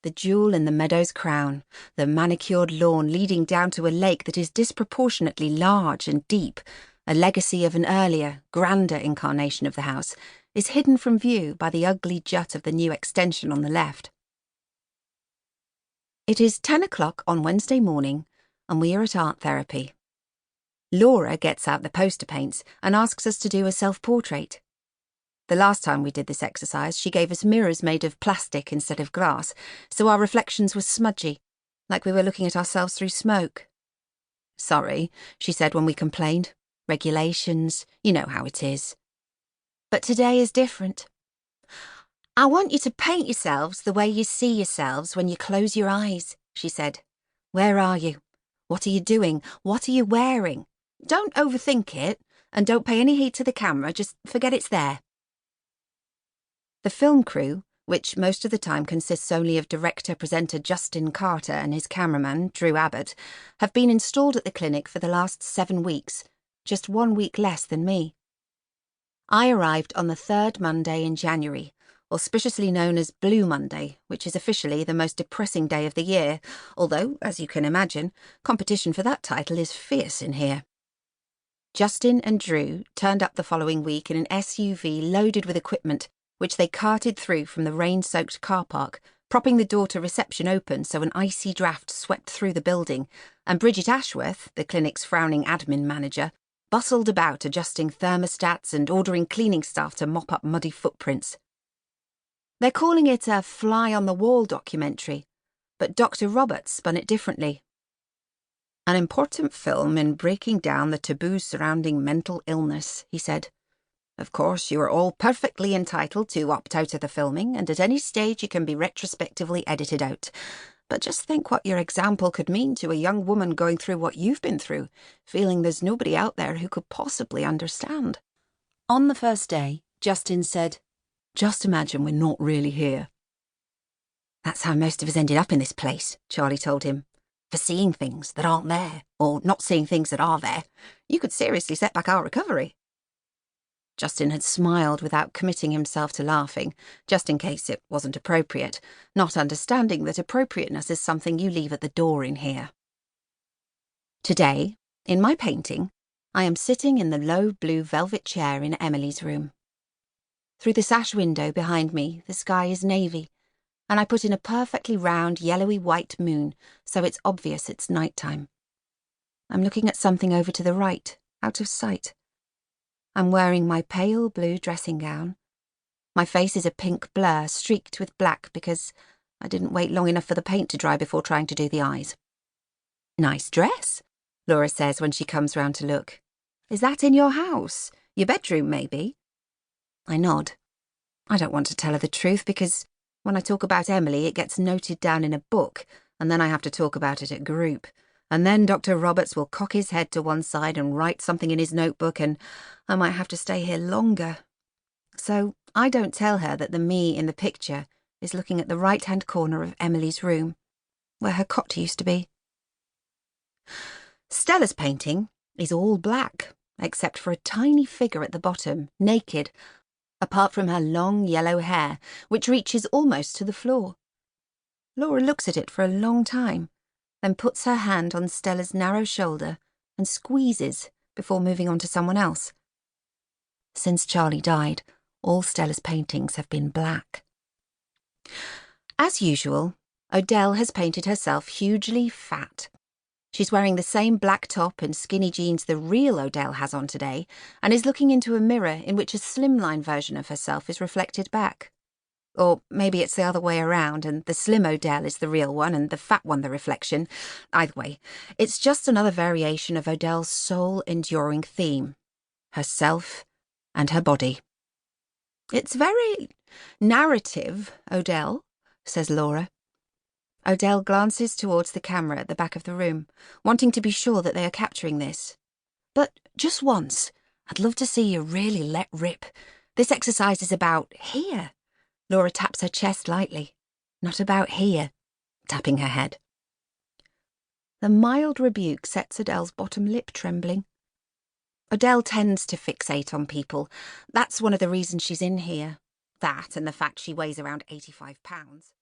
the jewel in the meadow's crown, the manicured lawn leading down to a lake that is disproportionately large and deep, a legacy of an earlier, grander incarnation of the house, is hidden from view by the ugly jut of the new extension on the left. It is 10 o'clock on Wednesday morning, and we are at art therapy. Laura gets out the poster paints and asks us to do a self-portrait. The last time we did this exercise, she gave us mirrors made of plastic instead of glass, so our reflections were smudgy, like we were looking at ourselves through smoke. "Sorry," she said when we complained. "Regulations, you know how it is." But today is different. "I want you to paint yourselves the way you see yourselves when you close your eyes," she said. "Where are you? What are you doing? What are you wearing? Don't overthink it, and don't pay any heed to the camera, just forget it's there." The film crew, which most of the time consists only of director-presenter Justin Carter and his cameraman, Drew Abbott, have been installed at the clinic for the last 7 weeks, just 1 week less than me. I arrived on the 3rd Monday in January, auspiciously known as Blue Monday, which is officially the most depressing day of the year, although, as you can imagine, competition for that title is fierce in here. Justin and Drew turned up the following week in an SUV loaded with equipment, which they carted through from the rain-soaked car park, propping the door to reception open so an icy draft swept through the building, and Bridget Ashworth, the clinic's frowning admin manager, bustled about adjusting thermostats and ordering cleaning staff to mop up muddy footprints. They're calling it a fly-on-the-wall documentary, but Dr. Roberts spun it differently. "An important film in breaking down the taboos surrounding mental illness," he said. "Of course, you are all perfectly entitled to opt out of the filming, and at any stage you can be retrospectively edited out. But just think what your example could mean to a young woman going through what you've been through, feeling there's nobody out there who could possibly understand." On the first day, Justin said, "Just imagine we're not really here." "That's how most of us ended up in this place," Charlie told him. "For seeing things that aren't there, or not seeing things that are there. You could seriously set back our recovery." Justin had smiled without committing himself to laughing, just in case it wasn't appropriate, not understanding that appropriateness is something you leave at the door in here. Today, in my painting, I am sitting in the low blue velvet chair in Emily's room. Through the sash window behind me, the sky is navy, and I put in a perfectly round yellowy white moon, so it's obvious it's nighttime. I'm looking at something over to the right, out of sight. I'm wearing my pale blue dressing gown. My face is a pink blur, streaked with black because I didn't wait long enough for the paint to dry before trying to do the eyes. "Nice dress," Laura says when she comes round to look. "Is that in your house? Your bedroom, maybe?" I nod. I don't want to tell her the truth because when I talk about Emily, it gets noted down in a book, and then I have to talk about it at group. And then Dr. Roberts will cock his head to one side and write something in his notebook, and I might have to stay here longer. So I don't tell her that the me in the picture is looking at the right-hand corner of Emily's room, where her cot used to be. Stella's painting is all black, except for a tiny figure at the bottom, naked, apart from her long yellow hair, which reaches almost to the floor. Laura looks at it for a long time, then puts her hand on Stella's narrow shoulder and squeezes before moving on to someone else. Since Charlie died, all Stella's paintings have been black. As usual, Odell has painted herself hugely fat. She's wearing the same black top and skinny jeans the real Odell has on today, and is looking into a mirror in which a slimline version of herself is reflected back. Or maybe it's the other way around, and the slim Odell is the real one and the fat one the reflection. Either way, it's just another variation of Odell's soul-enduring theme, herself and her body. "It's very narrative, Odell," says Laura. Odell glances towards the camera at the back of the room, wanting to be sure that they are capturing this. "But just once, I'd love to see you really let rip. This exercise is about here." Laura taps her chest lightly. "Not about here," tapping her head. The mild rebuke sets Adele's bottom lip trembling. Adele tends to fixate on people. That's one of the reasons she's in here. That and the fact she weighs around 85 pounds.